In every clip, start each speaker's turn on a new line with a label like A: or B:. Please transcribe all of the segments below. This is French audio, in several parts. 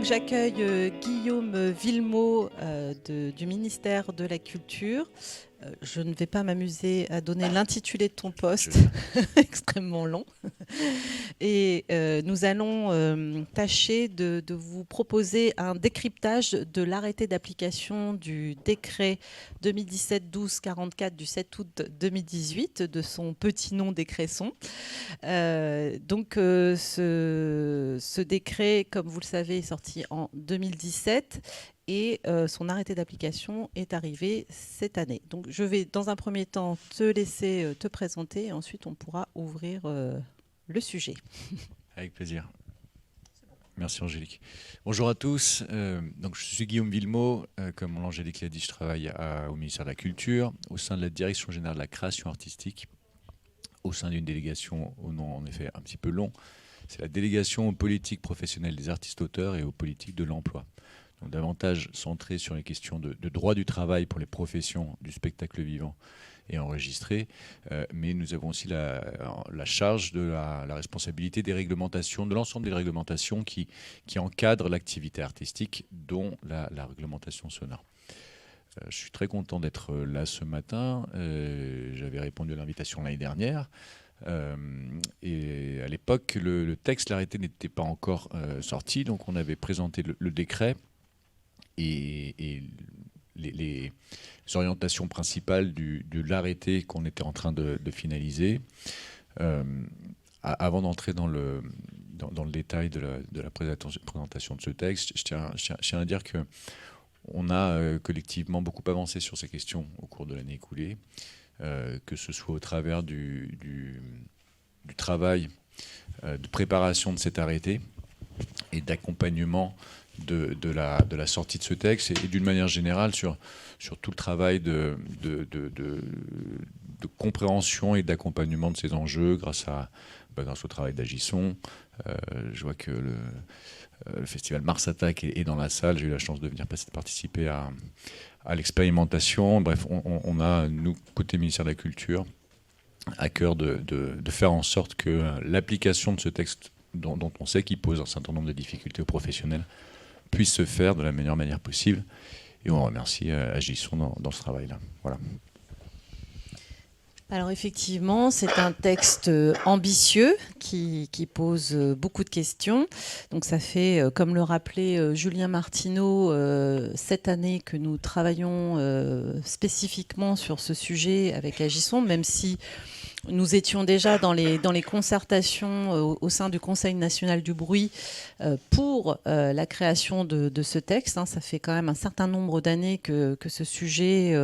A: J'accueille Guillaume Villemot du ministère de la Culture. Je ne vais pas m'amuser à donner l'intitulé de ton poste, extrêmement long. Et nous allons tâcher de vous proposer un décryptage de l'arrêté d'application du décret 2017-12-44 du 7 août 2018, de son petit nom décresson. Ce décret, comme vous le savez, est sorti en 2017 et son arrêté d'application est arrivé cette année. Donc je vais dans un premier temps te laisser te présenter et ensuite on pourra ouvrir le sujet.
B: Avec plaisir. Merci Angélique. Bonjour à tous. Donc je suis Guillaume Villemot. Comme Angélique l'a dit, je travaille au ministère de la Culture, au sein de la Direction générale de la création artistique, au sein d'une délégation au nom en effet un petit peu long. C'est la délégation aux politiques professionnelles des artistes-auteurs et aux politiques de l'emploi. Donc davantage centré sur les questions de droit du travail pour les professions du spectacle vivant et enregistré, mais nous avons aussi la charge de la responsabilité des réglementations, de l'ensemble des réglementations qui encadrent l'activité artistique, dont la réglementation sonore. Je suis très content d'être là ce matin. J'avais répondu à l'invitation l'année dernière. Et à l'époque, le texte, l'arrêté n'était pas encore sorti, donc on avait présenté le décret et les orientations principales de l'arrêté qu'on était en train de finaliser. Avant d'entrer dans le détail de la présentation de ce texte, je tiens à dire qu'on a collectivement beaucoup avancé sur ces questions au cours de l'année écoulée, que ce soit au travers du travail de préparation de cet arrêté et d'accompagnement de la sortie de ce texte et d'une manière générale sur tout le travail de compréhension et d'accompagnement de ces enjeux grâce au travail d'Agisson. Je vois que le festival Mars Attack est dans la salle. J'ai eu la chance de venir participer à l'expérimentation. Bref, on a, nous, côté ministère de la Culture, à cœur de faire en sorte que l'application de ce texte, dont on sait qu'il pose un certain nombre de difficultés aux professionnels, puisse se faire de la meilleure manière possible. Et on remercie Agisson dans ce travail-là. Voilà.
A: Alors effectivement, c'est un texte ambitieux qui pose beaucoup de questions. Donc ça fait, comme le rappelait Julien Martineau, cette année que nous travaillons spécifiquement sur ce sujet avec Agisson, même si nous étions déjà dans les concertations au sein du Conseil national du bruit pour la création de ce texte. Ça fait quand même un certain nombre d'années que ce sujet,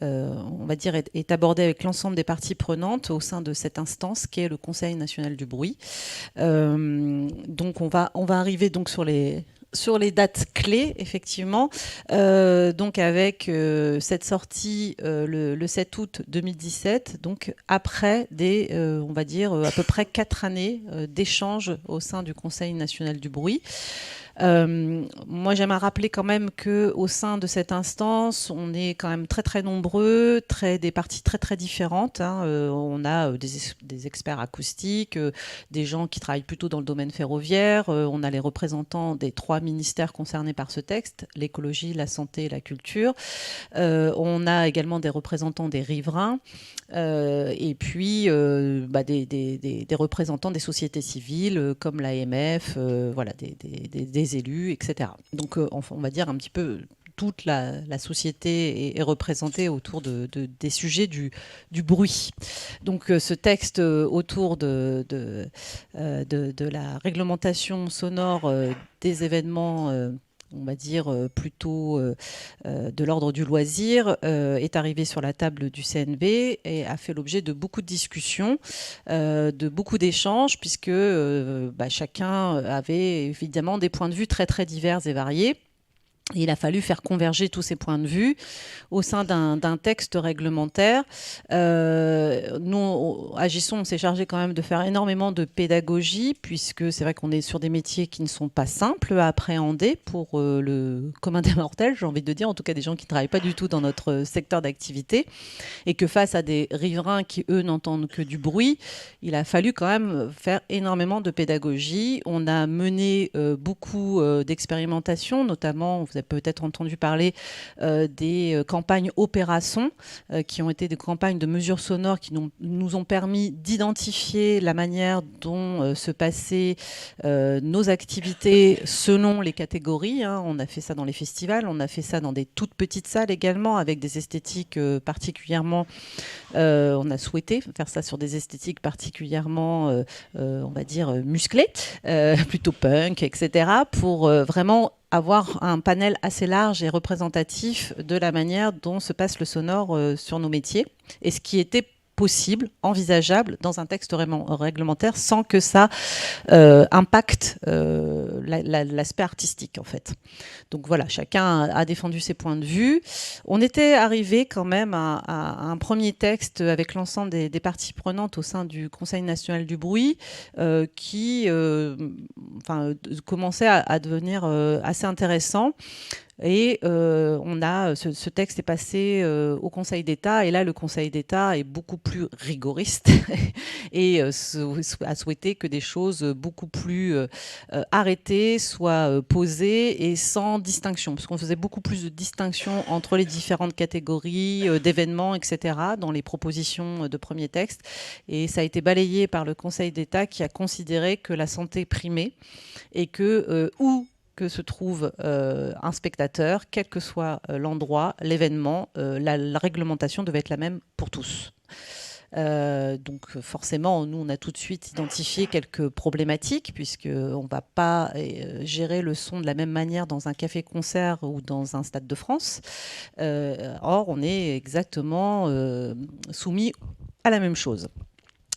A: on va dire, est abordé avec l'ensemble des parties prenantes au sein de cette instance qui est le Conseil national du bruit. Donc on va arriver donc sur les dates clés, effectivement, donc avec cette sortie le 7 août 2017, donc après on va dire, à peu près 4 années d'échanges au sein du Conseil national du bruit. Moi, j'aimerais rappeler quand même qu'au sein de cette instance, on est quand même très très nombreux, des parties très très différentes. On a des experts acoustiques, des gens qui travaillent plutôt dans le domaine ferroviaire. On a les représentants des 3 ministères concernés par ce texte, l'écologie, la santé et la culture. On a également des représentants des riverains. Et puis des représentants des sociétés civiles comme l'AMF, voilà, des élus, etc. Donc on va dire un petit peu toute la société est représentée autour des sujets du bruit. Donc ce texte autour de la réglementation sonore des événements on va dire plutôt de l'ordre du loisir, est arrivé sur la table du CNB et a fait l'objet de beaucoup de discussions, de beaucoup d'échanges, puisque chacun avait évidemment des points de vue très très divers et variés. Il a fallu faire converger tous ces points de vue au sein d'un texte réglementaire. Nous, Agisson, on s'est chargé quand même de faire énormément de pédagogie, puisque c'est vrai qu'on est sur des métiers qui ne sont pas simples à appréhender pour le commun des mortels, j'ai envie de dire, en tout cas des gens qui ne travaillent pas du tout dans notre secteur d'activité, et que face à des riverains qui, eux, n'entendent que du bruit, il a fallu quand même faire énormément de pédagogie. On a mené beaucoup d'expérimentations, notamment, vous avez peut-être entendu parler des campagnes opérations, qui ont été des campagnes de mesures sonores qui nous ont permis d'identifier la manière dont se passaient nos activités selon les catégories. On a fait ça dans les festivals, on a fait ça dans des toutes petites salles également, avec des esthétiques particulièrement... on a souhaité faire ça sur des esthétiques particulièrement, on va dire, musclées, plutôt punk, etc., pour vraiment avoir un panel assez large et représentatif de la manière dont se passe le sonore sur nos métiers, et ce qui était possible, envisageable dans un texte réglementaire sans que ça impacte l'aspect artistique en fait. Donc voilà, chacun a défendu ses points de vue. On était arrivé quand même à un premier texte avec l'ensemble des parties prenantes au sein du Conseil national du bruit qui commençait à devenir assez intéressant. Et ce texte est passé au Conseil d'État, et là le Conseil d'État est beaucoup plus rigoriste et a souhaité que des choses beaucoup plus arrêtées soient posées et sans distinction, parce qu'on faisait beaucoup plus de distinction entre les différentes catégories d'événements, etc., dans les propositions de premier texte, et ça a été balayé par le Conseil d'État qui a considéré que la santé primait et que que se trouve un spectateur, quel que soit l'endroit, l'événement, la réglementation devait être la même pour tous. Donc forcément, nous, on a tout de suite identifié quelques problématiques, puisqu'on ne va pas gérer le son de la même manière dans un café-concert ou dans un stade de France. Or, on est exactement soumis à la même chose.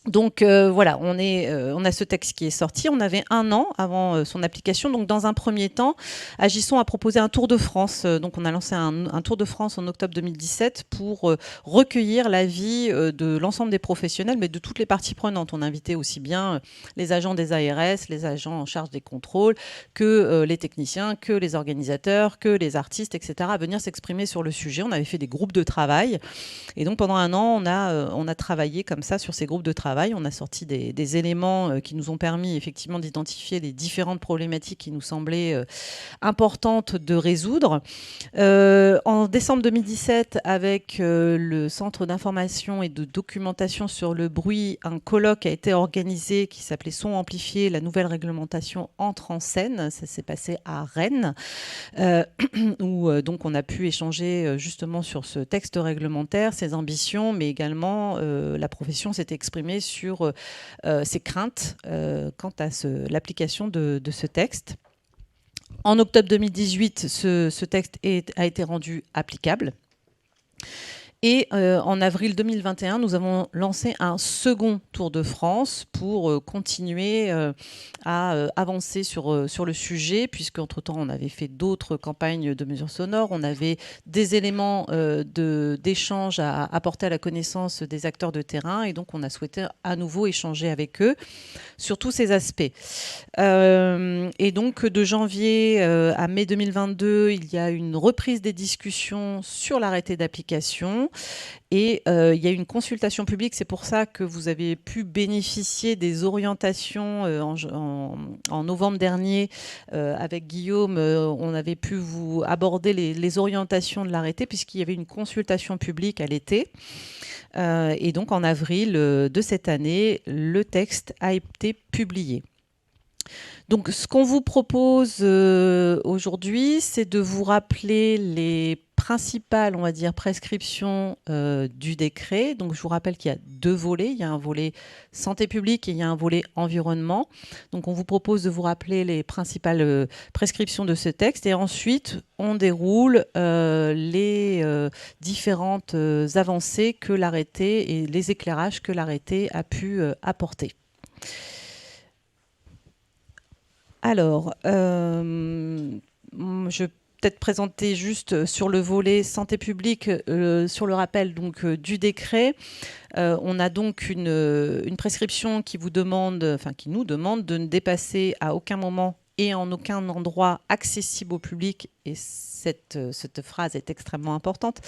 A: Donc voilà, on a ce texte qui est sorti. On avait 1 an avant son application. Donc dans un premier temps, Agisson a proposé un tour de France. Donc on a lancé un tour de France en octobre 2017 pour recueillir l'avis de l'ensemble des professionnels, mais de toutes les parties prenantes. On a invité aussi bien les agents des ARS, les agents en charge des contrôles, que les techniciens, que les organisateurs, que les artistes, etc., à venir s'exprimer sur le sujet. On avait fait des groupes de travail. Et donc pendant 1 an, on a travaillé comme ça sur ces groupes de travail. On a sorti des éléments qui nous ont permis effectivement d'identifier les différentes problématiques qui nous semblaient importantes de résoudre. En décembre 2017, avec le Centre d'information et de documentation sur le bruit, un colloque a été organisé qui s'appelait Son amplifié, la nouvelle réglementation entre en scène. Ça s'est passé à Rennes, où donc on a pu échanger justement sur ce texte réglementaire, ses ambitions, mais également la profession s'est exprimée sur ses craintes quant à l'application de ce texte. En octobre 2018, ce texte a été rendu applicable. Et en avril 2021, nous avons lancé un second Tour de France pour continuer à avancer sur le sujet, puisqu'entre-temps, on avait fait d'autres campagnes de mesures sonores. On avait des éléments d'échange à apporter à la connaissance des acteurs de terrain. Et donc, on a souhaité à nouveau échanger avec eux sur tous ces aspects. Et donc, de janvier à mai 2022, il y a une reprise des discussions sur l'arrêté d'application. Et il y a une consultation publique, c'est pour ça que vous avez pu bénéficier des orientations en novembre dernier avec Guillaume. On avait pu vous aborder les orientations de l'arrêté, puisqu'il y avait une consultation publique à l'été. Et donc en avril de cette année, le texte a été publié. Donc ce qu'on vous propose aujourd'hui, c'est de vous rappeler les principales, on va dire, prescriptions du décret. Donc je vous rappelle qu'il y a 2 volets. Il y a un volet santé publique et il y a un volet environnement. Donc on vous propose de vous rappeler les principales prescriptions de ce texte, et ensuite on déroule les différentes avancées que l'arrêté et les éclairages que l'arrêté a pu apporter. Alors, je peut-être présenter juste sur le volet santé publique, sur le rappel donc, du décret. On a donc une prescription qui nous demande de ne dépasser à aucun moment et en aucun endroit accessible au public, et cette phrase est extrêmement importante,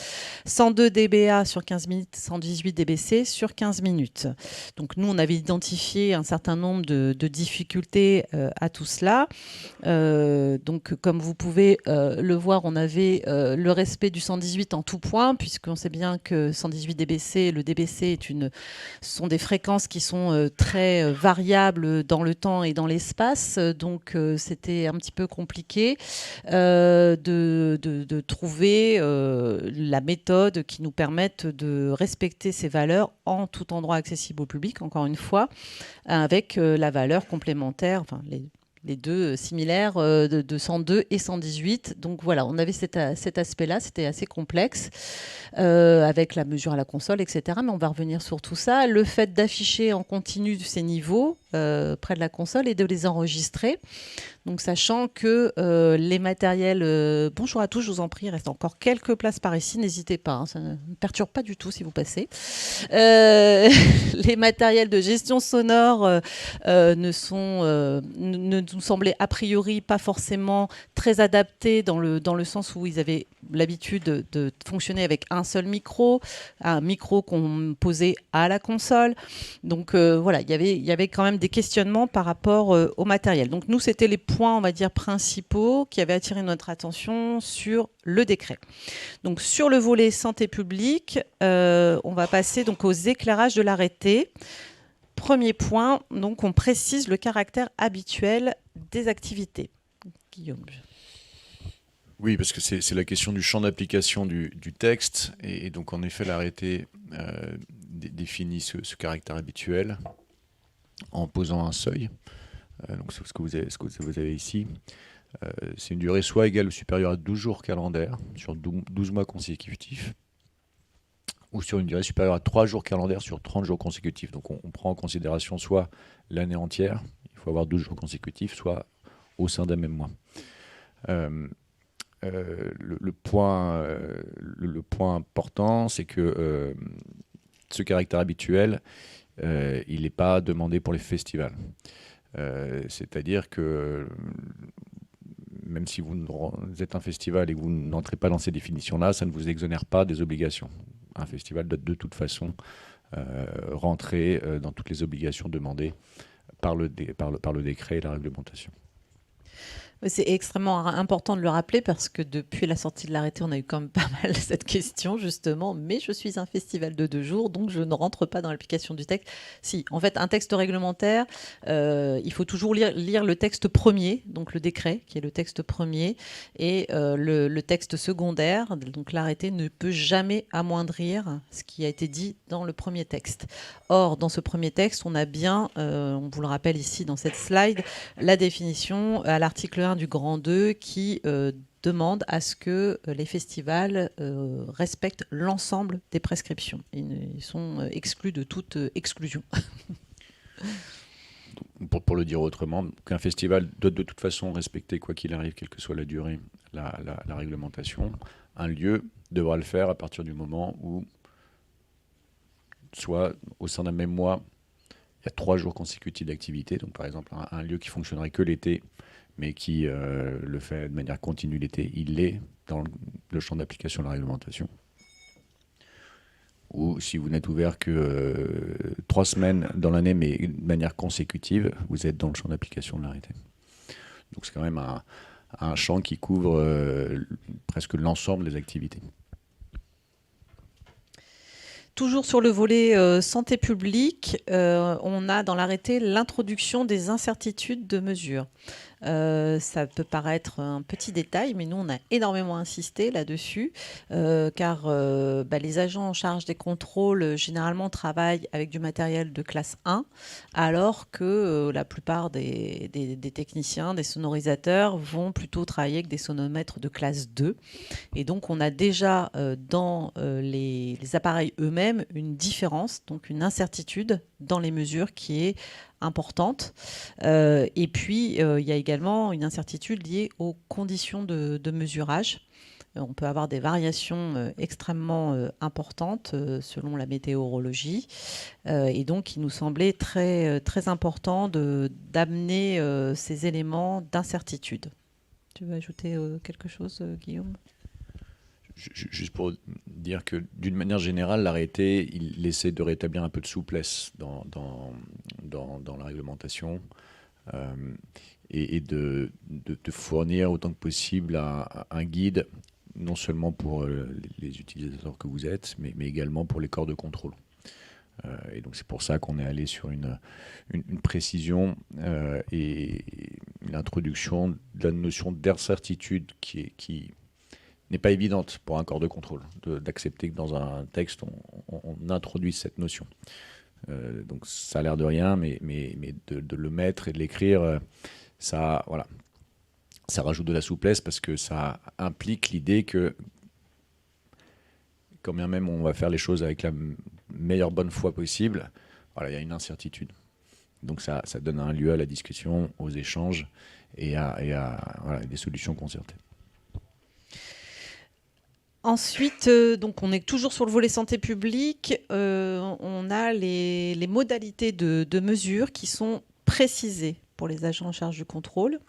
A: 102 dBA sur 15 minutes, 118 dBc sur 15 minutes. Donc nous, on avait identifié un certain nombre de difficultés à tout cela. Donc comme vous pouvez le voir, on avait le respect du 118 en tout point, puisqu'on sait bien que 118 dBc, le dBc sont des fréquences qui sont très variables dans le temps et dans l'espace. Donc c'était un petit peu compliqué de trouver la méthode qui nous permette de respecter ces valeurs en tout endroit accessible au public, encore une fois, avec la valeur complémentaire, enfin les deux similaires de 102 et 118. Donc voilà, on avait cet aspect-là, c'était assez complexe, avec la mesure à la console, etc. Mais on va revenir sur tout ça. Le fait d'afficher en continu ces niveaux près de la console et de les enregistrer. Donc, sachant que les matériels... bonjour à tous, je vous en prie, il reste encore quelques places par ici, n'hésitez pas, hein, ça ne me perturbe pas du tout si vous passez. Les matériels de gestion sonore ne nous semblaient a priori pas forcément très adaptés dans le sens où ils avaient l'habitude de fonctionner avec un seul micro, un micro qu'on posait à la console. Donc voilà, il y avait quand même des questionnements par rapport au matériel. Donc nous, c'était les points, on va dire, principaux qui avaient attiré notre attention sur le décret. Donc sur le volet santé publique, on va passer donc aux éclairages de l'arrêté. Premier point, donc on précise le caractère habituel des activités. Guillaume.
B: Oui, parce que c'est la question du champ d'application du texte. Et donc, en effet, l'arrêté définit ce caractère habituel en posant un seuil. Donc, c'est ce que vous avez ici. C'est une durée soit égale ou supérieure à 12 jours calendaires sur 12 mois consécutifs, ou sur une durée supérieure à 3 jours calendaires sur 30 jours consécutifs. Donc, on prend en considération soit l'année entière, il faut avoir 12 jours consécutifs, soit au sein d'un même mois. Le point important, c'est que ce caractère habituel, il n'est pas demandé pour les festivals. C'est-à-dire que même si vous êtes un festival et que vous n'entrez pas dans ces définitions-là, ça ne vous exonère pas des obligations. Un festival doit de toute façon rentrer dans toutes les obligations demandées par le décret et la réglementation.
A: C'est extrêmement important de le rappeler parce que depuis la sortie de l'arrêté, on a eu quand même pas mal cette question justement. Mais je suis un festival de 2 jours, donc je ne rentre pas dans l'application du texte. Si, en fait, un texte réglementaire, il faut toujours lire le texte premier, donc le décret, qui est le texte premier, et le texte secondaire. Donc l'arrêté ne peut jamais amoindrir ce qui a été dit dans le premier texte. Or, dans ce premier texte, on a bien, on vous le rappelle ici dans cette slide, la définition à l'article 1 du grand 2 qui demande à ce que les festivals respectent l'ensemble des prescriptions. Ils sont exclus de toute exclusion.
B: Pour le dire autrement, qu'un festival doit de toute façon respecter, quoi qu'il arrive, quelle que soit la durée, la réglementation. Un lieu devra le faire à partir du moment où, soit au sein d'un même mois, il y a 3 jours consécutifs d'activité. Donc par exemple, un lieu qui fonctionnerait que l'été, mais qui le fait de manière continue l'été, il est dans le champ d'application de la réglementation. Ou si vous n'êtes ouvert que 3 semaines dans l'année, mais de manière consécutive, vous êtes dans le champ d'application de l'arrêté. Donc c'est quand même un champ qui couvre presque l'ensemble des activités.
A: Toujours sur le volet santé publique, on a dans l'arrêté l'introduction des incertitudes de mesure. Ça peut paraître un petit détail, mais nous, on a énormément insisté là-dessus, car les agents en charge des contrôles, généralement, travaillent avec du matériel de classe 1, alors que la plupart des techniciens, des sonorisateurs, vont plutôt travailler avec des sonomètres de classe 2. Et donc, on a déjà dans les appareils eux-mêmes une différence, donc une incertitude dans les mesures qui est importante. Et puis, il y a également une incertitude liée aux conditions de mesurage. On peut avoir des variations extrêmement importantes selon la météorologie. Et donc, il nous semblait très important d'amener ces éléments d'incertitude. Tu veux ajouter quelque chose, Guillaume ?
B: Juste pour dire que d'une manière générale, l'arrêté, il essaie de rétablir un peu de souplesse dans la réglementation et de fournir autant que possible un guide, non seulement pour les utilisateurs que vous êtes, mais également pour les corps de contrôle. Et donc c'est pour ça qu'on est allé sur une précision et l'introduction de la notion d'incertitude qui n'est pas évidente pour un corps de contrôle, d'accepter que dans un texte, on introduise cette notion. Donc ça a l'air de rien, mais de le mettre et de l'écrire, ça rajoute de la souplesse parce que ça implique l'idée que, quand bien même on va faire les choses avec la meilleure bonne foi possible, il y a une incertitude. Donc ça donne un lieu à la discussion, aux échanges et à des solutions concertées.
A: Ensuite, donc on est toujours sur le volet santé publique. On a les modalités de mesure qui sont précisées pour les agents en charge du contrôle.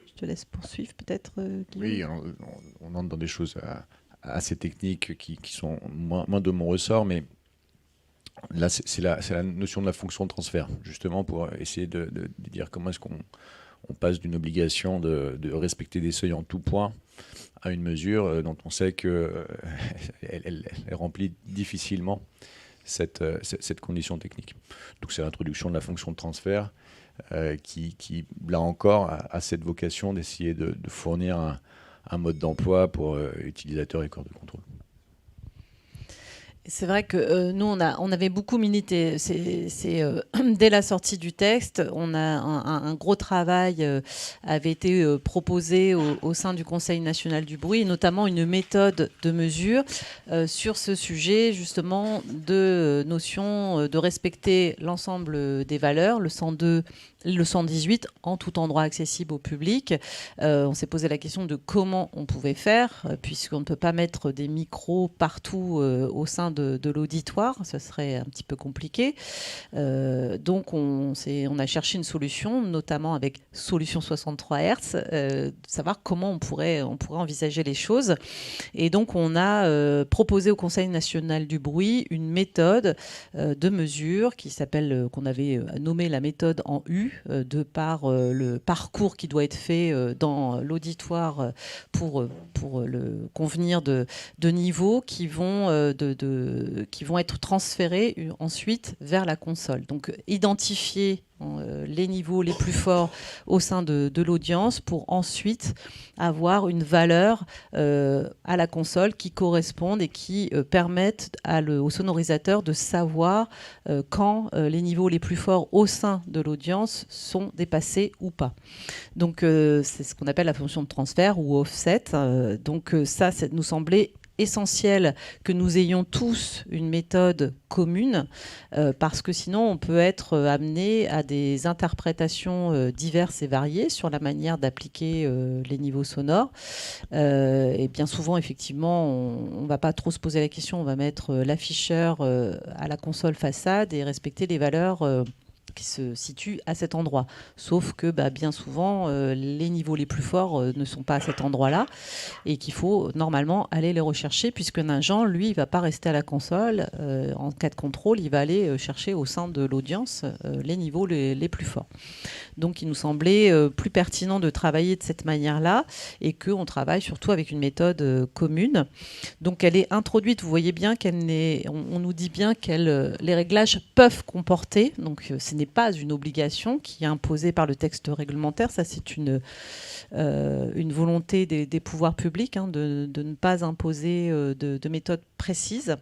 A: Je te laisse poursuivre peut-être, Guillaume.
B: Oui, on entre dans des choses assez techniques qui sont moins de mon ressort, mais là, c'est la notion de la fonction de transfert, justement pour essayer de dire comment est-ce qu'on passe d'une obligation de respecter des seuils en tout point à une mesure dont on sait qu'elle remplit difficilement cette condition technique. Donc c'est l'introduction de la fonction de transfert qui, là encore, a cette vocation d'essayer de fournir un mode d'emploi pour utilisateurs et corps de contrôle.
A: C'est vrai que nous, on avait beaucoup milité. Dès la sortie du texte, on a un gros travail avait été proposé au sein du Conseil national du bruit, et notamment une méthode de mesure sur ce sujet, justement, de notion de respecter l'ensemble des valeurs, le 102, le 118, en tout endroit accessible au public. On s'est posé la question de comment on pouvait faire, puisqu'on ne peut pas mettre des micros partout au sein de l'auditoire, ce serait un petit peu compliqué. Donc on a cherché une solution, notamment avec Solution 63 Hz, de savoir comment on pourrait envisager les choses. Et donc on a proposé au Conseil national du bruit une méthode de mesure qu'on avait nommée la méthode en U, de par le parcours qui doit être fait dans l'auditoire pour le convenir de niveaux qui vont être transférés ensuite vers la console. Donc identifier les niveaux les plus forts au sein de l'audience pour ensuite avoir une valeur à la console qui corresponde et qui permettent au sonorisateur de savoir quand les niveaux les plus forts au sein de l'audience sont dépassés ou pas. Donc c'est ce qu'on appelle la fonction de transfert ou offset. Donc ça nous semblait essentiel que nous ayons tous une méthode commune parce que sinon on peut être amené à des interprétations diverses et variées sur la manière d'appliquer les niveaux sonores. Et bien souvent, effectivement, on ne va pas trop se poser la question, on va mettre l'afficheur à la console façade et respecter les valeurs qui se situe à cet endroit. Sauf que bien souvent, les niveaux les plus forts ne sont pas à cet endroit-là et qu'il faut normalement aller les rechercher puisqu'un agent, lui, il ne va pas rester à la console. En cas de contrôle, il va aller chercher au sein de l'audience les niveaux les plus forts. Donc, il nous semblait plus pertinent de travailler de cette manière-là et qu'on travaille surtout avec une méthode commune. Donc, elle est introduite. Vous voyez bien on nous dit bien que les réglages peuvent comporter. Donc, ce n'est pas une obligation qui est imposée par le texte réglementaire. Ça, c'est une volonté des pouvoirs publics de ne pas imposer de méthode précise.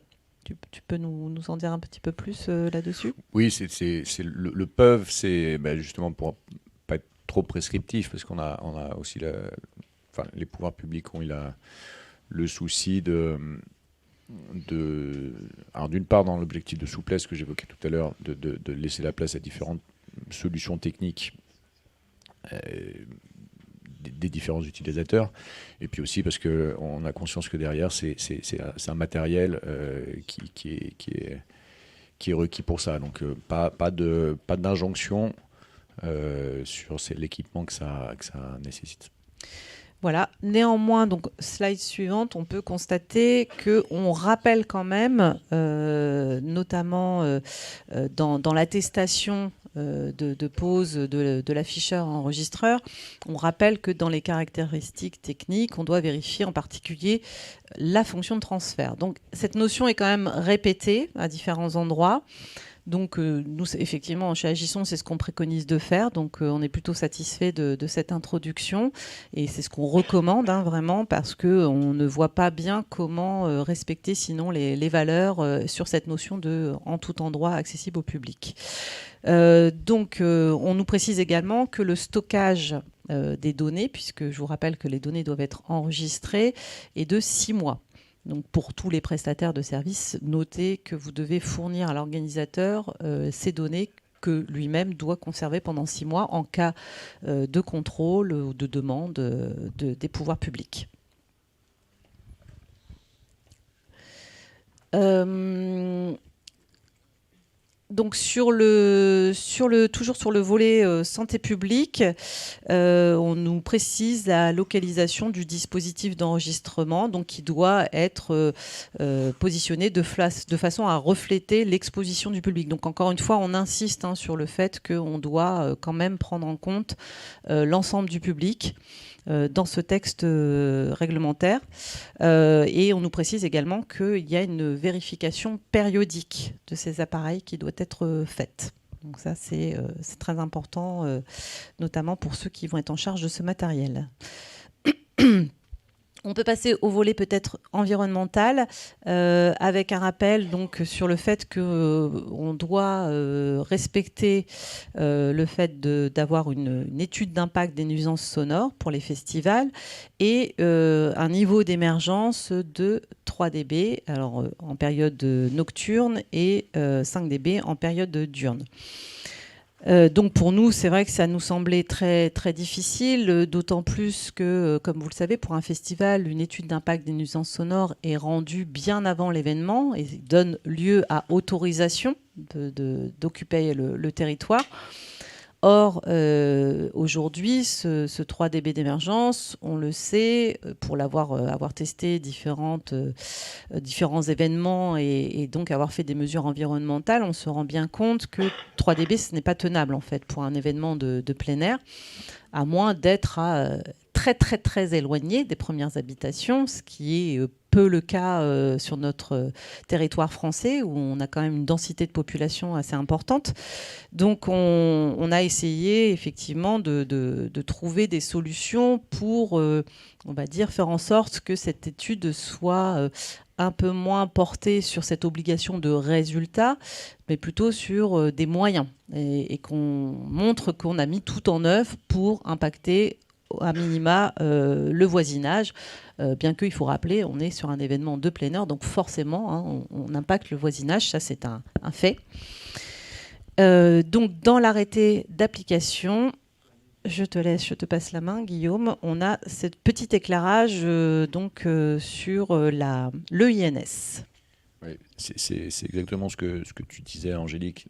A: Tu peux nous en dire un petit peu plus là-dessus ?
B: Oui, c'est le peuvent, c'est justement pour pas être trop prescriptif, parce qu'on a aussi les pouvoirs publics ont eu le souci alors d'une part dans l'objectif de souplesse que j'évoquais tout à l'heure, de laisser la place à différentes solutions techniques des différents utilisateurs, et puis aussi parce qu'on a conscience que derrière, c'est un matériel qui est requis pour ça. Donc pas d'injonction sur l'équipement que ça nécessite.
A: Voilà. Néanmoins, donc slide suivante, on peut constater qu'on rappelle quand même, notamment dans l'attestation de pose de l'afficheur enregistreur, on rappelle que dans les caractéristiques techniques, on doit vérifier en particulier la fonction de transfert. Donc cette notion est quand même répétée à différents endroits. Donc nous, effectivement, chez Agisson, c'est ce qu'on préconise de faire. Donc on est plutôt satisfait de cette introduction. Et c'est ce qu'on recommande, vraiment, parce qu'on ne voit pas bien comment respecter sinon les valeurs sur cette notion de en tout endroit accessible au public. Donc on nous précise également que le stockage des données, puisque je vous rappelle que les données doivent être enregistrées, est de 6 mois. Donc pour tous les prestataires de services, notez que vous devez fournir à l'organisateur ces données que lui-même doit conserver pendant 6 mois en cas de contrôle ou de demande des pouvoirs publics. Donc toujours sur le volet santé publique, on nous précise la localisation du dispositif d'enregistrement, donc qui doit être positionné de façon à refléter l'exposition du public. Donc encore une fois, on insiste sur le fait qu'on doit quand même prendre en compte l'ensemble du public dans ce texte réglementaire. Et on nous précise également qu'il y a une vérification périodique de ces appareils qui doit être faite. Donc ça, c'est très important, notamment pour ceux qui vont être en charge de ce matériel. On peut passer au volet peut-être environnemental avec un rappel donc, sur le fait qu'on doit respecter le fait d'avoir une étude d'impact des nuisances sonores pour les festivals et un niveau d'émergence de 3 dB alors, en période nocturne et 5 dB en période diurne. Donc pour nous, c'est vrai que ça nous semblait très, très difficile, d'autant plus que, comme vous le savez, pour un festival, une étude d'impact des nuisances sonores est rendue bien avant l'événement et donne lieu à autorisation d'occuper le territoire. Or, aujourd'hui, ce 3 dB d'émergence, on le sait, pour avoir testé différents événements et donc avoir fait des mesures environnementales, on se rend bien compte que 3 dB, ce n'est pas tenable en fait pour un événement de plein air, à moins d'être très très très éloigné des premières habitations, ce qui est peu le cas sur notre territoire français où on a quand même une densité de population assez importante. Donc on a essayé effectivement de trouver des solutions pour, on va dire, faire en sorte que cette étude soit un peu moins portée sur cette obligation de résultat, mais plutôt sur des moyens et qu'on montre qu'on a mis tout en œuvre pour impacter à minima le voisinage, bien qu'il faut rappeler, on est sur un événement de plein air, donc forcément, on impacte le voisinage, ça c'est un fait. Donc dans l'arrêté d'application, je te passe la main, Guillaume, on a ce petit éclairage sur l'EINS.
B: Oui, c'est exactement ce que tu disais, Angélique.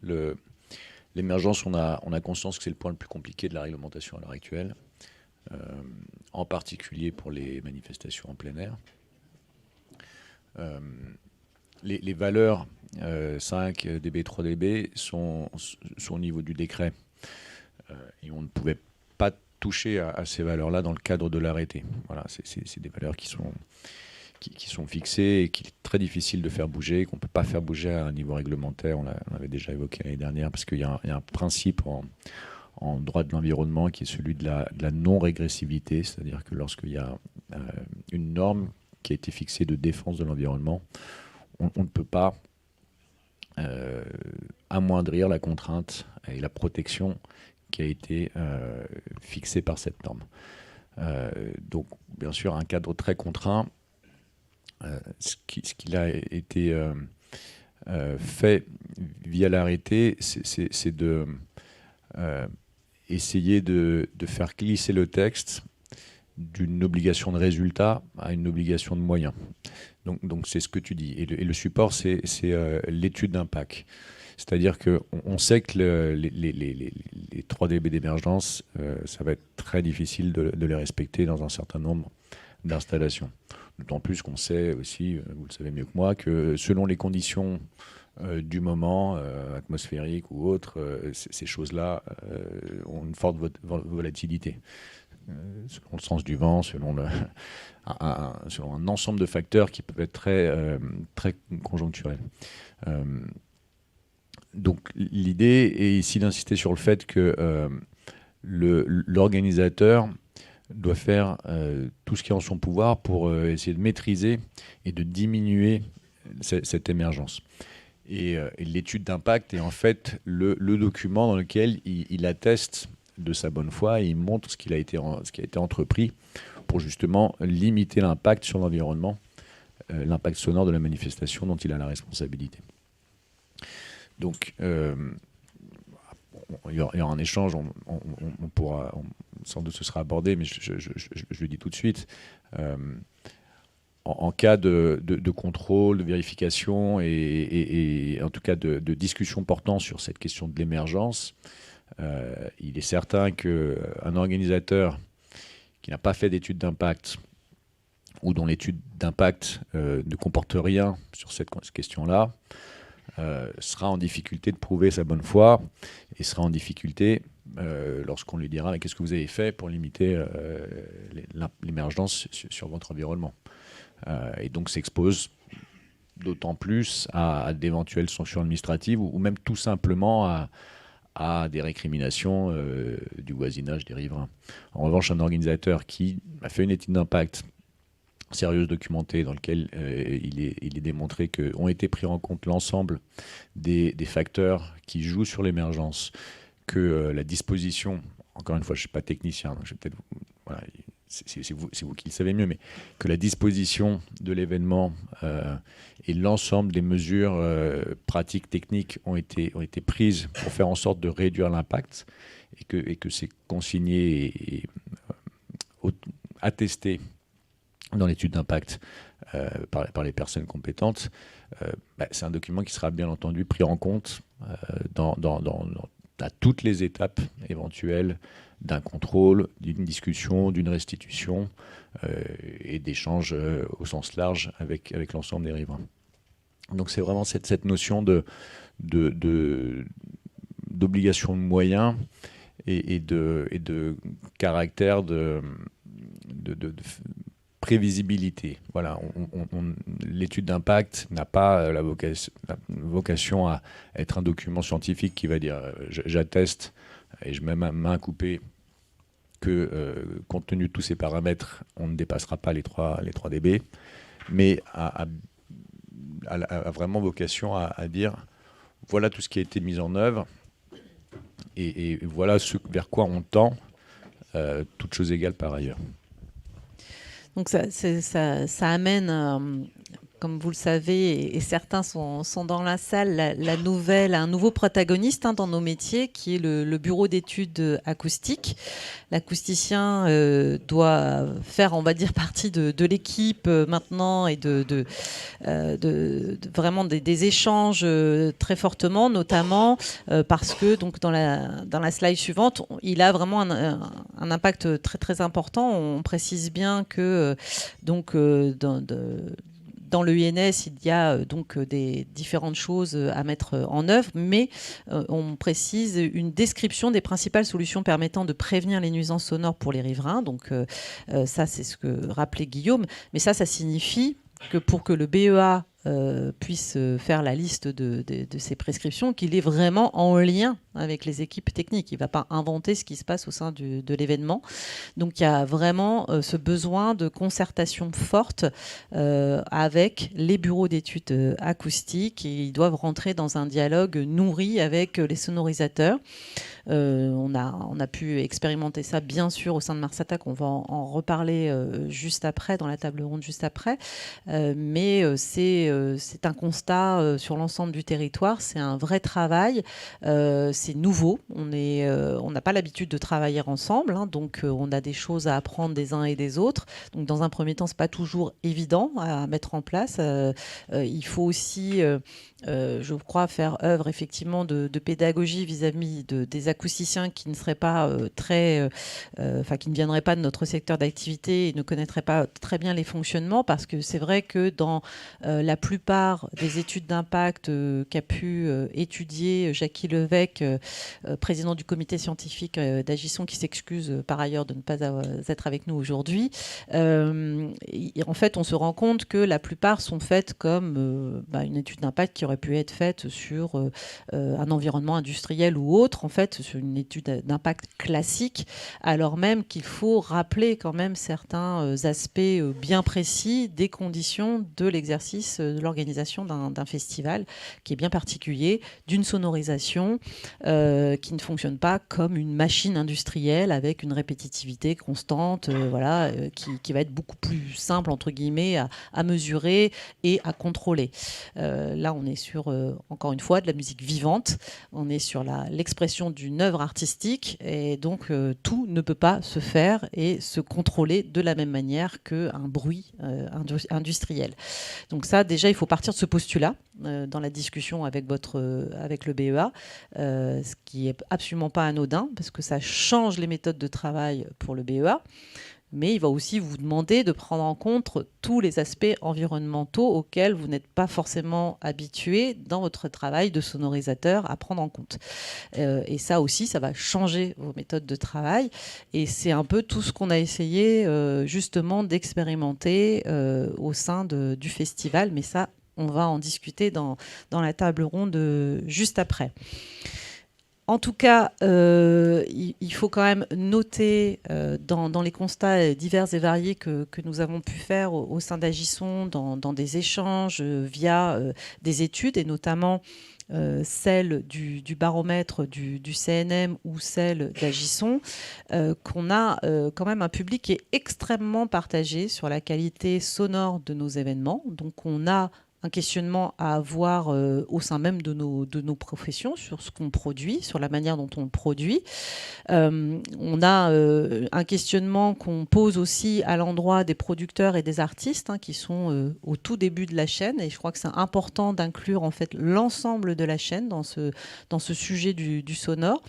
B: L'émergence, on a conscience que c'est le point le plus compliqué de la réglementation à l'heure actuelle. En particulier pour les manifestations en plein air. Les valeurs 5 dB, 3 dB sont au niveau du décret. Et on ne pouvait pas toucher à ces valeurs-là dans le cadre de l'arrêté. Voilà, c'est des valeurs qui sont fixées et qu'il est très difficile de faire bouger, qu'on ne peut pas faire bouger à un niveau réglementaire. On l'avait déjà évoqué l'année dernière, parce qu'il y a un principe en droit de l'environnement qui est celui de la non-régressivité, c'est-à-dire que lorsqu'il y a une norme qui a été fixée de défense de l'environnement, on ne peut pas amoindrir la contrainte et la protection qui a été fixée par cette norme. Donc, bien sûr, un cadre très contraint. Ce qu'il a été fait via l'arrêté, c'est de essayer de faire glisser le texte d'une obligation de résultat à une obligation de moyens. Donc c'est ce que tu dis. Et le support, c'est l'étude d'impact. C'est-à-dire qu'on sait que les 3 dB d'émergence, ça va être très difficile de les respecter dans un certain nombre d'installations. D'autant plus qu'on sait aussi, vous le savez mieux que moi, que selon les conditions du moment, atmosphériques ou autres, ces choses-là ont une forte volatilité. Selon le sens du vent, selon un ensemble de facteurs qui peuvent être très conjoncturels. Donc l'idée est ici d'insister sur le fait que l'organisateur doit faire tout ce qui est en son pouvoir pour essayer de maîtriser et de diminuer cette émergence. Et l'étude d'impact est en fait le document dans lequel il atteste de sa bonne foi et il montre ce qui a été entrepris pour justement limiter l'impact sur l'environnement, l'impact sonore de la manifestation dont il a la responsabilité. Donc, il y aura un échange, on pourra, sans doute ce sera abordé, mais je le dis tout de suite. En cas de contrôle, de vérification et en tout cas de discussion portant sur cette question de l'émergence, il est certain qu'un organisateur qui n'a pas fait d'étude d'impact ou dont l'étude d'impact ne comporte rien sur cette question-là, sera en difficulté de prouver sa bonne foi et sera en difficulté lorsqu'on lui dira qu'est-ce que vous avez fait pour limiter l'émergence sur votre environnement. Et donc s'expose d'autant plus à d'éventuelles sanctions administratives ou même tout simplement à des récriminations du voisinage des riverains. En revanche, un organisateur qui a fait une étude d'impact sérieuse, documentée, dans lequel il est démontré qu'ont été pris en compte l'ensemble des facteurs qui jouent sur l'émergence, que la disposition, encore une fois, je ne suis pas technicien, donc je vais peut-être... Voilà, c'est vous qui le savez mieux, mais que la disposition de l'événement et l'ensemble des mesures pratiques, techniques ont été prises pour faire en sorte de réduire l'impact et que c'est consigné et attesté dans l'étude d'impact par les personnes compétentes, c'est un document qui sera bien entendu pris en compte à toutes les étapes éventuelles d'un contrôle, d'une discussion, d'une restitution et d'échanges au sens large avec l'ensemble des riverains. Donc c'est vraiment cette notion d'obligation de moyens et de caractère de prévisibilité. Voilà, l'étude d'impact n'a pas la vocation à être un document scientifique qui va dire j'atteste et je mets ma main coupée que compte tenu de tous ces paramètres, on ne dépassera pas les 3 dB, mais a vraiment vocation à dire voilà tout ce qui a été mis en œuvre et voilà ce vers quoi on tend, toutes choses égales par ailleurs.
A: Donc ça amène, comme vous le savez, et certains sont dans la salle, un nouveau protagoniste dans nos métiers, qui est le bureau d'études acoustiques. L'acousticien doit faire, on va dire, partie de l'équipe maintenant et de vraiment des échanges très fortement, notamment parce que donc dans la slide suivante, il a vraiment un impact très très important. On précise bien que dans le INS, il y a donc des différentes choses à mettre en œuvre, mais on précise une description des principales solutions permettant de prévenir les nuisances sonores pour les riverains. Donc ça, c'est ce que rappelait Guillaume. Mais ça signifie que pour que le BEA puisse faire la liste de ces prescriptions, qu'il est vraiment en lien avec les équipes techniques. Il ne va pas inventer ce qui se passe au sein de l'événement. Donc il y a vraiment ce besoin de concertation forte avec les bureaux d'études acoustiques, et ils doivent rentrer dans un dialogue nourri avec les sonorisateurs. On a pu expérimenter ça bien sûr au sein de Mars Attack, on va en reparler juste après, dans la table ronde juste après, mais c'est c'est un constat sur l'ensemble du territoire, c'est un vrai travail, c'est nouveau, on n'a pas l'habitude de travailler ensemble, hein, donc on a des choses à apprendre des uns et des autres. Donc dans un premier temps, c'est pas toujours évident à mettre en place. Il faut aussi, je crois, faire œuvre effectivement de pédagogie vis-à-vis des acousticiens qui ne seraient pas qui ne viendraient pas de notre secteur d'activité et ne connaîtraient pas très bien les fonctionnements, parce que c'est vrai que dans la plupart des études d'impact qu'a pu étudier Jackie Levesque, président du comité scientifique d'Agisson, qui s'excuse par ailleurs de ne pas être avec nous aujourd'hui, en fait, on se rend compte que la plupart sont faites comme une étude d'impact qui aurait pu être faite sur un environnement industriel ou autre, en fait, sur une étude d'impact classique, alors même qu'il faut rappeler quand même certains aspects bien précis des conditions de l'exercice de l'organisation d'un festival qui est bien particulier, d'une sonorisation qui ne fonctionne pas comme une machine industrielle avec une répétitivité constante, qui va être beaucoup plus simple, entre guillemets, à mesurer et à contrôler. Là, on est sur, encore une fois, de la musique vivante, on est sur l'expression d'une œuvre artistique, et donc tout ne peut pas se faire et se contrôler de la même manière qu'un bruit industriel. Donc ça, déjà, il faut partir de ce postulat dans la discussion avec le BEA, ce qui est absolument pas anodin, parce que ça change les méthodes de travail pour le BEA. Mais il va aussi vous demander de prendre en compte tous les aspects environnementaux auxquels vous n'êtes pas forcément habitué dans votre travail de sonorisateur à prendre en compte. Et ça aussi, ça va changer vos méthodes de travail. Et c'est un peu tout ce qu'on a essayé justement d'expérimenter au sein du festival. Mais ça, on va en discuter dans la table ronde juste après. En tout cas, il faut quand même noter dans les constats divers et variés que nous avons pu faire au sein d'Agisson, dans des échanges via des études, et notamment celle du baromètre du CNM ou celle d'Agisson, qu'on a quand même un public qui est extrêmement partagé sur la qualité sonore de nos événements. Donc on a un questionnement à avoir au sein même de nos professions sur ce qu'on produit, sur la manière dont on le produit. On a un questionnement qu'on pose aussi à l'endroit des producteurs et des artistes, hein, qui sont au tout début de la chaîne, et je crois que c'est important d'inclure en fait l'ensemble de la chaîne dans ce sujet du sonore,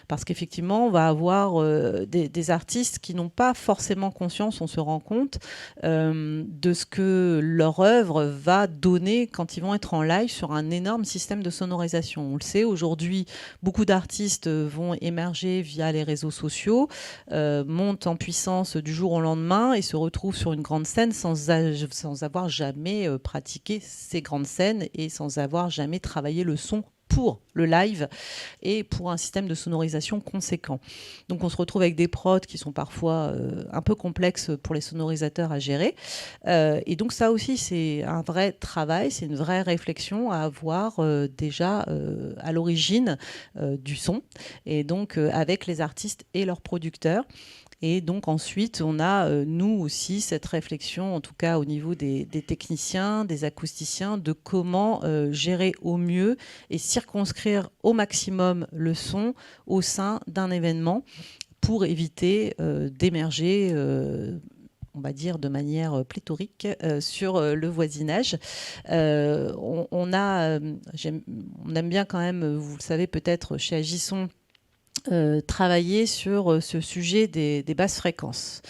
A: parce qu'effectivement on va avoir des artistes qui n'ont pas forcément conscience, on se rend compte, de ce que leur œuvre va donner quand ils vont être en live sur un énorme système de sonorisation. On le sait, aujourd'hui, beaucoup d'artistes vont émerger via les réseaux sociaux, montent en puissance du jour au lendemain et se retrouvent sur une grande scène sans avoir jamais pratiqué ces grandes scènes et sans avoir jamais travaillé le son pour le live et pour un système de sonorisation conséquent. Donc on se retrouve avec des prods qui sont parfois un peu complexes pour les sonorisateurs à gérer. Et donc ça aussi, c'est un vrai travail, c'est une vraie réflexion à avoir déjà à l'origine du son, et donc avec les artistes et leurs producteurs. Et donc ensuite, on a, nous aussi, cette réflexion, en tout cas au niveau des techniciens, des acousticiens, de comment gérer au mieux et circonscrire au maximum le son au sein d'un événement pour éviter d'émerger on va dire de manière pléthorique sur le voisinage. On aime bien quand même, vous le savez peut-être chez Agisson, travailler sur ce sujet des basses fréquences.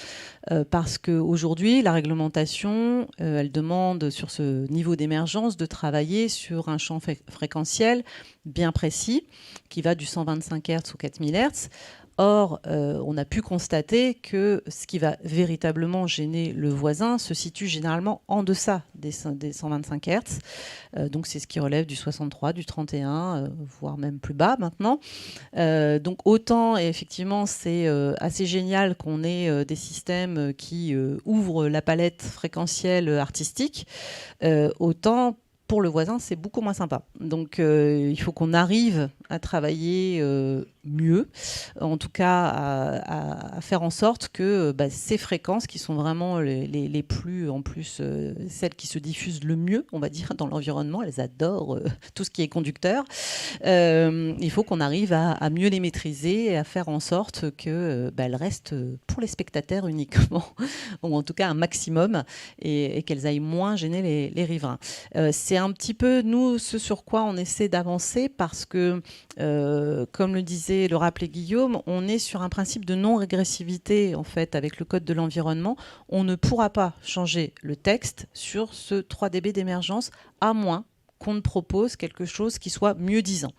A: Parce qu'aujourd'hui, la réglementation, elle demande sur ce niveau d'émergence de travailler sur un champ fréquentiel bien précis, qui va du 125 Hz au 4000 Hz. Or, on a pu constater que ce qui va véritablement gêner le voisin se situe généralement en deçà des 125 Hz. Donc, c'est ce qui relève du 63, du 31, voire même plus bas maintenant. Donc, autant, et effectivement, c'est assez génial qu'on ait des systèmes qui ouvrent la palette fréquentielle artistique, autant pour le voisin, c'est beaucoup moins sympa. Donc, il faut qu'on arrive à travailler mieux, en tout cas à faire en sorte que ces fréquences, qui sont vraiment les plus, en plus, celles qui se diffusent le mieux, on va dire, dans l'environnement, elles adorent tout ce qui est conducteur, il faut qu'on arrive à mieux les maîtriser et à faire en sorte qu'elles restent pour les spectateurs uniquement, ou en tout cas un maximum, et qu'elles aillent moins gêner les riverains. C'est un petit peu, nous, ce sur quoi on essaie d'avancer, parce que, comme le rappelait Guillaume, on est sur un principe de non-régressivité, en fait, avec le Code de l'environnement. On ne pourra pas changer le texte sur ce 3 dB d'émergence, à moins qu'on ne propose quelque chose qui soit mieux disant.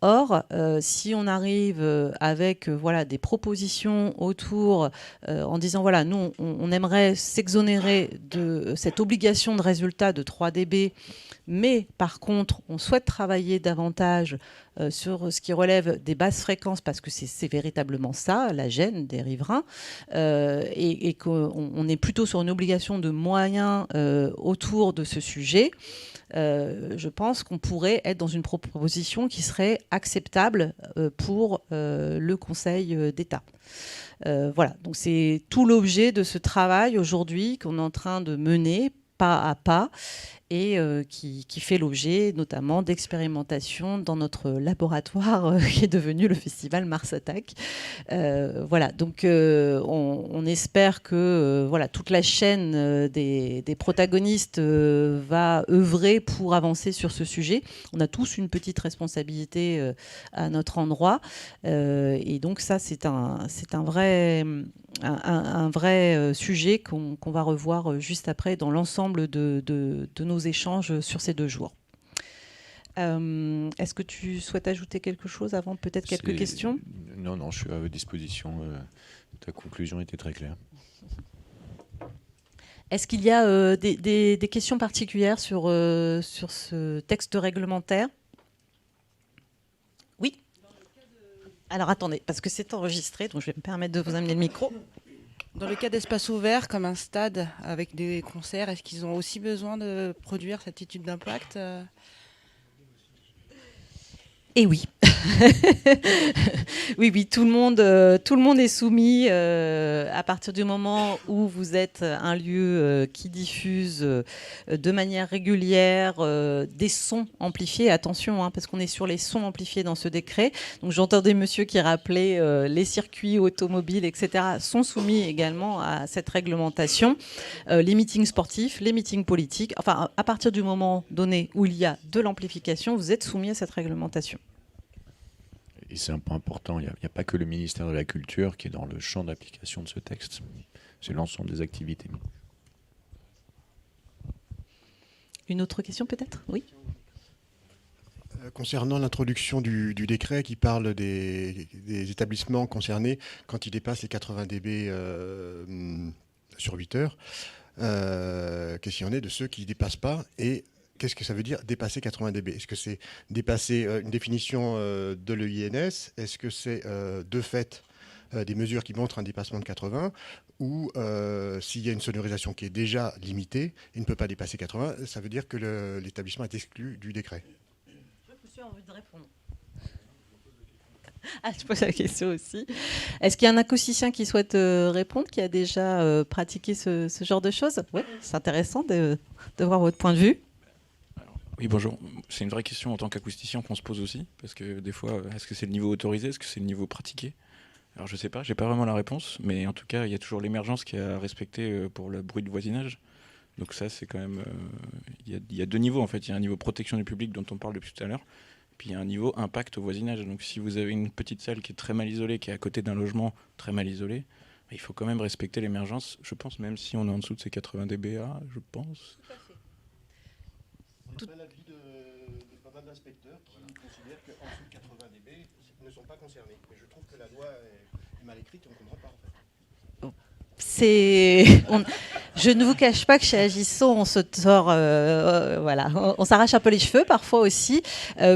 A: Or, si on arrive avec des propositions autour, en disant voilà, nous, on aimerait s'exonérer de cette obligation de résultat de 3 dB, mais par contre, on souhaite travailler davantage sur ce qui relève des basses fréquences, parce que c'est véritablement ça, la gêne des riverains, et qu'on est plutôt sur une obligation de moyens autour de ce sujet. Je pense qu'on pourrait être dans une proposition qui serait acceptable pour le Conseil d'État. Voilà, donc c'est tout l'objet de ce travail aujourd'hui qu'on est en train de mener pas à pas, et qui fait l'objet notamment d'expérimentations dans notre laboratoire qui est devenu le festival Mars Attack. Voilà, donc on espère que toute la chaîne des protagonistes va œuvrer pour avancer sur ce sujet. On a tous une petite responsabilité à notre endroit, et donc ça c'est un vrai sujet qu'on va revoir juste après dans l'ensemble de nos échanges sur ces 2 jours. Est-ce que tu souhaites ajouter quelque chose avant peut-être quelques questions ?
B: Non, je suis à votre disposition. Ta conclusion était très claire.
A: Est-ce qu'il y a des questions particulières sur ce texte réglementaire ? Oui ? Alors attendez, parce que c'est enregistré, donc je vais me permettre de vous amener le micro.
C: Dans le cas d'espaces ouverts, comme un stade avec des concerts, est-ce qu'ils ont aussi besoin de produire cette étude d'impact ?
A: Et oui. Oui, tout le monde est soumis à partir du moment où vous êtes un lieu qui diffuse de manière régulière des sons amplifiés. Attention, parce qu'on est sur les sons amplifiés dans ce décret. Donc j'entendais monsieur qui rappelait les circuits automobiles, etc. sont soumis également à cette réglementation. Les meetings sportifs, les meetings politiques. Enfin, à partir du moment donné où il y a de l'amplification, vous êtes soumis à cette réglementation.
B: Et c'est un point important, il n'y a pas que le ministère de la Culture qui est dans le champ d'application de ce texte. C'est l'ensemble des activités.
A: Une autre question peut-être ? Oui.
D: Concernant l'introduction du décret qui parle des établissements concernés quand ils dépassent les 80 dB sur 8 heures, qu'est-ce qu'il y en est de ceux qui ne dépassent pas, et qu'est-ce que ça veut dire dépasser 80 dB ? Est-ce que c'est dépasser une définition de l'EINS ? Est-ce que c'est de fait des mesures qui montrent un dépassement de 80 ? Ou s'il y a une sonorisation qui est déjà limitée et ne peut pas dépasser 80, ça veut dire que l'établissement est exclu du décret ?
A: Je suis envie de répondre. Je pose la question aussi. Est-ce qu'il y a un acousticien qui souhaite répondre, qui a déjà pratiqué ce genre de choses ? Oui, c'est intéressant de voir votre point de vue.
E: Oui, bonjour. C'est une vraie question en tant qu'acousticien qu'on se pose aussi, parce que des fois, est-ce que c'est le niveau autorisé, est-ce que c'est le niveau pratiqué ? Alors je sais pas, j'ai pas vraiment la réponse, mais en tout cas, il y a toujours l'émergence qui est à respecter pour le bruit de voisinage. Donc ça, c'est quand même... Il y a 2 niveaux en fait. Il y a un niveau protection du public dont on parle depuis tout à l'heure, puis il y a un niveau impact au voisinage. Donc si vous avez une petite salle qui est très mal isolée, qui est à côté d'un logement très mal isolé, il faut quand même respecter l'émergence, je pense, même si on est en dessous de ces 80 dBA, je pense.
D: Tout à fait. On a l'avis de pas mal d'inspecteurs qui considèrent qu'en dessous de 80 dB ne sont pas concernés. Mais je trouve que la loi est mal écrite et on ne comprend pas en fait.
A: Je ne vous cache pas que chez Agisson, on se tord, voilà, on s'arrache un peu les cheveux parfois aussi.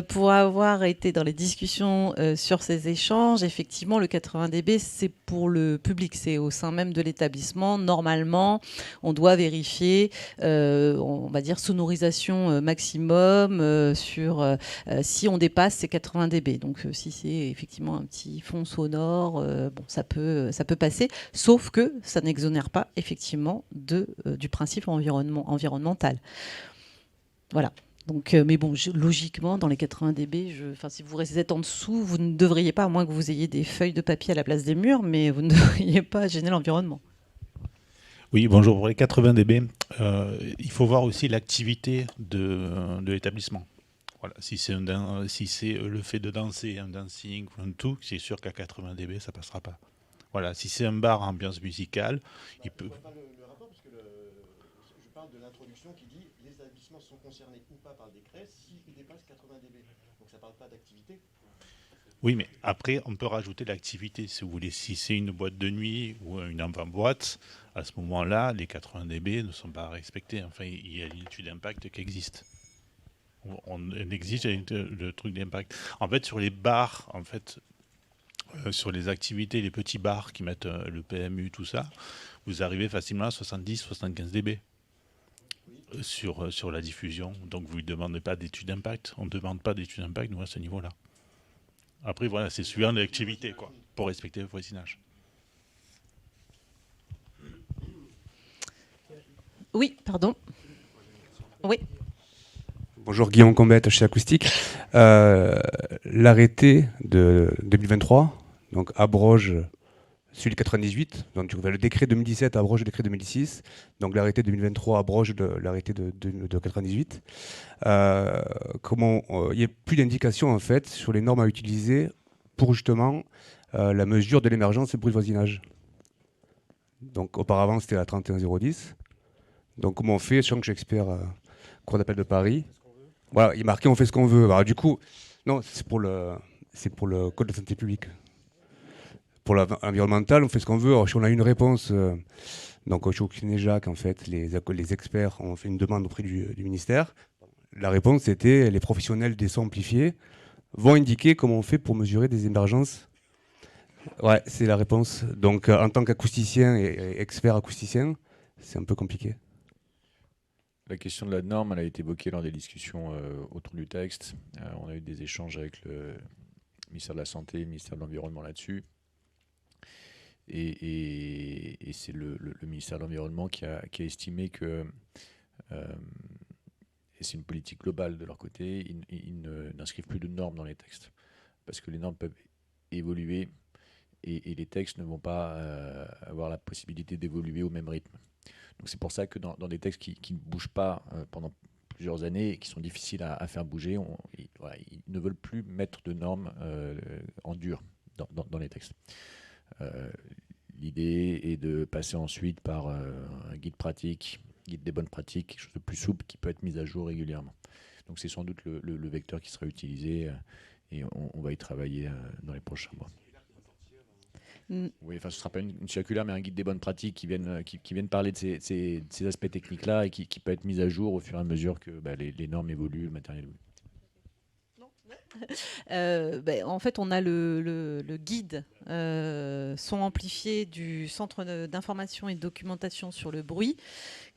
A: Pour avoir été dans les discussions sur ces échanges, effectivement, le 80 dB, c'est pour le public, c'est au sein même de l'établissement. Normalement, on doit vérifier, on va dire, sonorisation maximum sur si on dépasse ces 80 dB. Donc, si c'est effectivement un petit fond sonore, bon, ça peut passer, sauf que ça n'exonère pas effectivement du principe environnemental. Voilà. Donc, mais bon, logiquement, dans les 80 dB, si vous êtes en dessous, vous ne devriez pas, à moins que vous ayez des feuilles de papier à la place des murs, mais vous ne devriez pas gêner l'environnement.
F: Oui, bonjour. Pour les 80 dB, il faut voir aussi l'activité de l'établissement. Voilà. Si c'est le fait de danser, un dancing ou un tout, c'est sûr qu'à 80 dB, ça passera pas. Voilà. Si c'est un bar à ambiance musicale, il peut...
D: Le rapport, parce que je parle de l'introduction qui dit les établissements sont concernés ou pas par le décret s'ils dépassent 80 dB. Donc ça ne parle pas d'activité.
F: Oui, mais après, on peut rajouter l'activité, si vous voulez. Si c'est une boîte de nuit ou une avant-boîte, à ce moment-là, les 80 dB ne sont pas respectés. Enfin, il y a une étude d'impact qui existe. On exige le truc d'impact. En fait, sur les bars, sur les activités, les petits bars qui mettent le PMU, tout ça, vous arrivez facilement à 70-75 dB sur la diffusion. Donc, vous ne demandez pas d'étude d'impact. On ne demande pas d'étude d'impact, nous, à ce niveau-là. Après, voilà, c'est suivant l'activité, quoi, pour respecter le voisinage.
A: Oui, pardon. Oui.
G: Bonjour, Guillaume Combette chez Acoustique. L'arrêté de 2023 donc, abroge celui de 98. Donc, le décret 2017 abroge le décret 2006. Donc l'arrêté 2023 abroge l'arrêté de 98. Il n'y a plus d'indication en fait sur les normes à utiliser pour justement la mesure de l'émergence et le bruit de voisinage. Donc auparavant c'était la 31010. Donc comment on fait, sachant que je suis expert cour d'appel de Paris. Voilà, il est marqué on fait ce qu'on veut. Alors du coup, non, c'est pour le code de santé publique. Pour l'environnemental, on fait ce qu'on veut. Alors, si on a une réponse, donc chez Oxynéjac, en fait, les experts ont fait une demande auprès du ministère. La réponse, c'était les professionnels des sons amplifiés vont indiquer comment on fait pour mesurer des émergences. Ouais, c'est la réponse. Donc, en tant qu'acousticien et expert acousticien, c'est un peu compliqué.
B: La question de la norme, elle a été évoquée lors des discussions autour du texte. On a eu des échanges avec le ministère de la Santé et le ministère de l'Environnement là-dessus. Et c'est le ministère de l'Environnement qui a estimé que, et c'est une politique globale de leur côté, ils n'inscrivent plus de normes dans les textes. Parce que les normes peuvent évoluer et les textes ne vont pas avoir la possibilité d'évoluer au même rythme. Donc c'est pour ça que dans des textes qui ne bougent pas pendant plusieurs années et qui sont difficiles à faire bouger, ils ne veulent plus mettre de normes en dur dans les textes. L'idée est de passer ensuite par un guide pratique, guide des bonnes pratiques, quelque chose de plus souple qui peut être mis à jour régulièrement. Donc c'est sans doute le vecteur qui sera utilisé et on va y travailler dans les prochains mois. Oui, enfin, ce ne sera pas une circulaire, mais un guide des bonnes pratiques qui viennent parler de ces aspects techniques-là et qui peut être mis à jour au fur et à mesure que les normes évoluent, le matériel évolue.
A: En fait, on a le guide son amplifié du Centre d'information et de documentation sur le bruit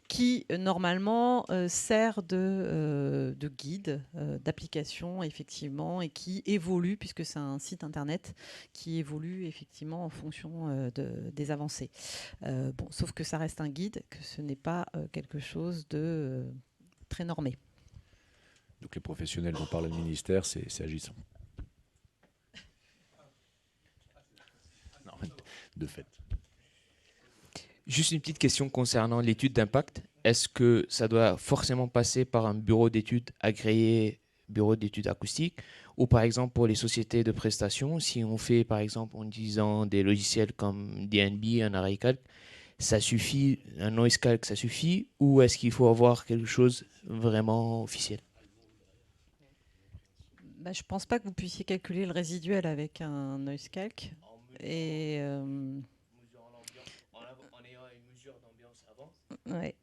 A: qui, normalement, sert de guide, d'application, effectivement, et qui évolue, puisque c'est un site internet qui évolue, effectivement, en fonction des avancées. Sauf que ça reste un guide, que ce n'est pas quelque chose de très normé.
B: Donc les professionnels dont parle le ministère, c'est agissant. Non, de fait.
H: Juste une petite question concernant l'étude d'impact. Est-ce que ça doit forcément passer par un bureau d'études agréé, bureau d'études acoustiques, ou par exemple pour les sociétés de prestations, si on fait par exemple en utilisant des logiciels comme DNB, un ArrayCalc, ça suffit, un noise calc, ça suffit, ou est-ce qu'il faut avoir quelque chose vraiment officiel?
A: Je ne pense pas que vous puissiez calculer le résiduel avec un noise calc. Et Ouais.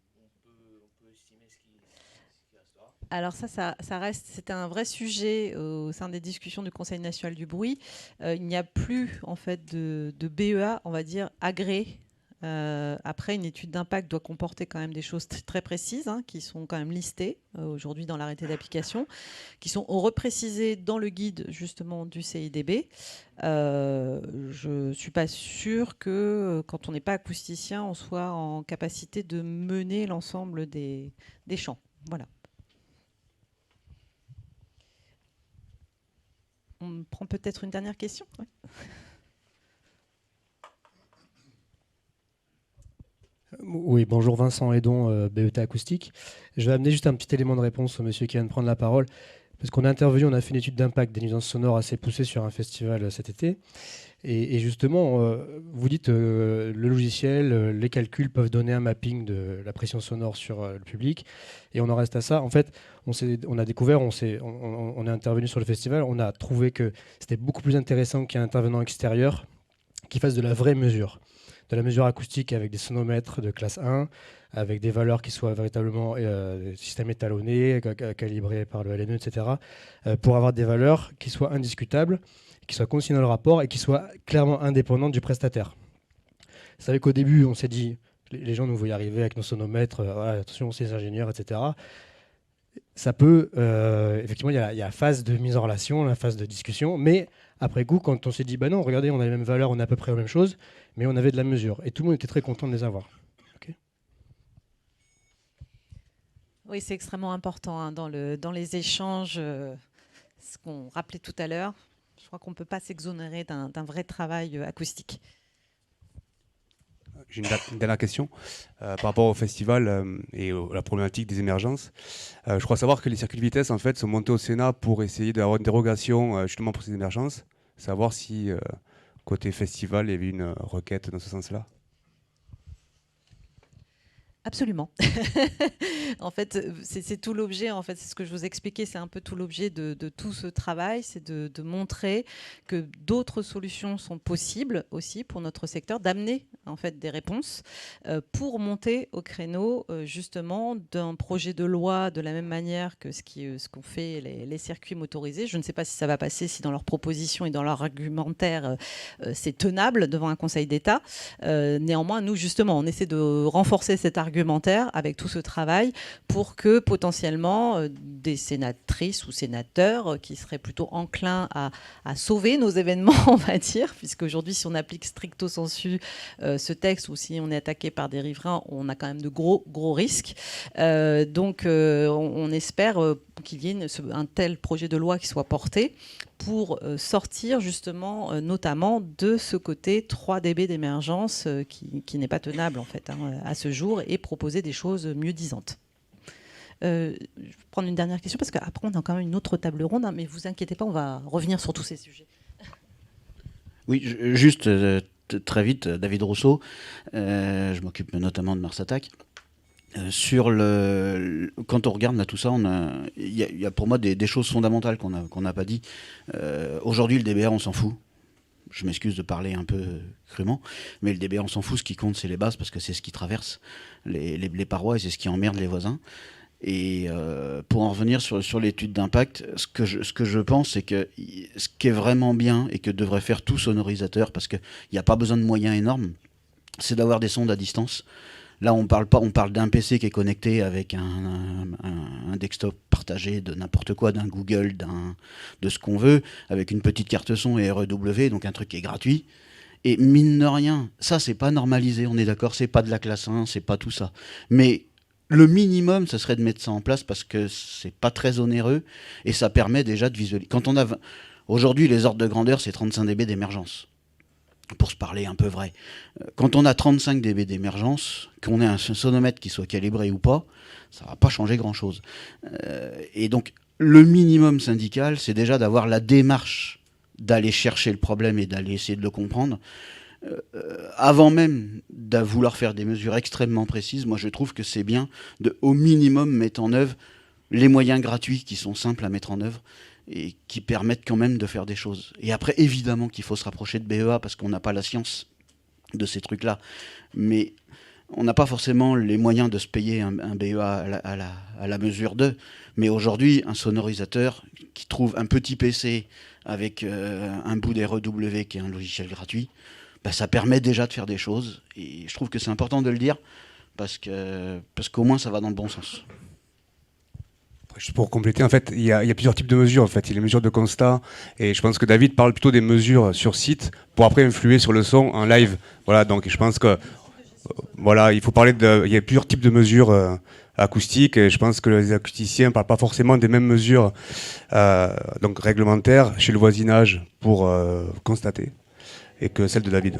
A: Alors ça reste, c'est un vrai sujet au sein des discussions du Conseil national du bruit. Il n'y a plus en fait de BEA, on va dire, agréé. Après, une étude d'impact doit comporter quand même des choses très précises, hein, qui sont quand même listées aujourd'hui dans l'arrêté d'application, qui sont reprécisées dans le guide justement du CIDB. Je ne suis pas sûre que quand on n'est pas acousticien, on soit en capacité de mener l'ensemble des champs. Voilà. On prend peut-être une dernière question. Ouais.
I: Oui, bonjour, Vincent Edon, BET Acoustique. Je vais amener juste un petit élément de réponse au monsieur qui vient de prendre la parole. Parce qu'on a intervenu, on a fait une étude d'impact des nuisances sonores assez poussée sur un festival cet été. Et justement, vous dites le logiciel, les calculs peuvent donner un mapping de la pression sonore sur le public. Et on en reste à ça. En fait, on a découvert, on est intervenu sur le festival, on a trouvé que c'était beaucoup plus intéressant qu'un intervenant extérieur qui fasse de la vraie mesure. De la mesure acoustique avec des sonomètres de classe 1, avec des valeurs qui soient véritablement système étalonné, calibrés par le LNE, etc., pour avoir des valeurs qui soient indiscutables, qui soient consignées dans le rapport et qui soient clairement indépendantes du prestataire. Vous savez qu'au début, on s'est dit, les gens nous voyaient arriver avec nos sonomètres, attention, c'est les ingénieurs, etc. Ça peut, effectivement, il y a la phase de mise en relation, la phase de discussion, mais après coup, quand on s'est dit, bah non, regardez, on a les mêmes valeurs, on a à peu près la même chose, mais on avait de la mesure. Et tout le monde était très content de les avoir. Okay.
A: Oui, c'est extrêmement important hein, dans les échanges, ce qu'on rappelait tout à l'heure. Je crois qu'on ne peut pas s'exonérer d'un vrai travail acoustique.
G: J'ai une dernière question par rapport au festival et à la problématique des émergences. Je crois savoir que les circuits de vitesse en fait, sont montés au Sénat pour essayer d'avoir une dérogation justement pour ces émergences. Savoir si, côté festival, il y avait une requête dans ce sens-là.
A: Absolument. En fait, c'est tout l'objet, en fait, c'est ce que je vous expliquais, c'est un peu tout l'objet de tout ce travail, c'est de montrer que d'autres solutions sont possibles aussi pour notre secteur, d'amener en fait des réponses pour monter au créneau justement d'un projet de loi de la même manière que ce qu'ont fait les circuits motorisés. Je ne sais pas si ça va passer, si dans leurs propositions et dans leur argumentaire c'est tenable devant un Conseil d'État. Néanmoins, nous justement, on essaie de renforcer cet argumentaire avec tout ce travail pour que potentiellement des sénatrices ou sénateurs qui seraient plutôt enclins à sauver nos événements, on va dire, puisque aujourd'hui si on applique stricto sensu ce texte ou si on est attaqué par des riverains, on a quand même de gros risques. Donc on espère qu'il y ait un tel projet de loi qui soit porté pour sortir justement notamment de ce côté 3 dB d'émergence qui n'est pas tenable en fait hein, à ce jour et proposer des choses mieux disantes. Je vais prendre une dernière question parce qu'après on a quand même une autre table ronde, hein, mais vous inquiétez pas, on va revenir sur tous ces sujets.
J: Oui, juste très vite, David Rousseau, je m'occupe notamment de Mars Attack. Quand on regarde là, tout ça, il y a pour moi des choses fondamentales qu'on n'a pas dit. Aujourd'hui, le DBR, on s'en fout. Je m'excuse de parler un peu crûment, mais le DBR, on s'en fout. Ce qui compte, c'est les bases, parce que c'est ce qui traverse les parois et c'est ce qui emmerde les voisins. Et pour en revenir sur l'étude d'impact, ce que je pense, c'est que ce qui est vraiment bien et que devrait faire tout sonorisateur, parce qu'il n'y a pas besoin de moyens énormes, c'est d'avoir des sondes à distance. Là, on parle d'un PC qui est connecté avec un desktop partagé de n'importe quoi, d'un Google, de ce qu'on veut, avec une petite carte son et REW, donc un truc qui est gratuit. Et mine de rien, ça, c'est pas normalisé, on est d'accord, c'est pas de la classe 1, c'est pas tout ça. Mais le minimum, ce serait de mettre ça en place parce que c'est pas très onéreux et ça permet déjà de visualiser. Aujourd'hui, les ordres de grandeur, c'est 35 dB d'émergence. Pour se parler un peu vrai. Quand on a 35 dB d'émergence, qu'on ait un sonomètre qui soit calibré ou pas, ça ne va pas changer grand-chose. Et donc, le minimum syndical, c'est déjà d'avoir la démarche d'aller chercher le problème et d'aller essayer de le comprendre. Avant même de vouloir faire des mesures extrêmement précises, moi je trouve que c'est bien de, au minimum, mettre en œuvre les moyens gratuits qui sont simples à mettre en œuvre et qui permettent quand même de faire des choses. Et après, évidemment qu'il faut se rapprocher de BEA parce qu'on n'a pas la science de ces trucs-là. Mais on n'a pas forcément les moyens de se payer un BEA à la mesure d'eux. Mais aujourd'hui, un sonorisateur qui trouve un petit PC avec un bout d'REW qui est un logiciel gratuit, bah, ça permet déjà de faire des choses. Et je trouve que c'est important de le dire parce qu'au moins ça va dans le bon sens.
G: Juste pour compléter, en fait, il y a plusieurs types de mesures. En fait, il y a les mesures de constat, et je pense que David parle plutôt des mesures sur site pour après influer sur le son en live. Voilà, donc je pense que voilà, il faut parler il y a plusieurs types de mesures acoustiques, et je pense que les acousticiens ne parlent pas forcément des mêmes mesures donc réglementaires chez le voisinage pour constater, et que celles de David.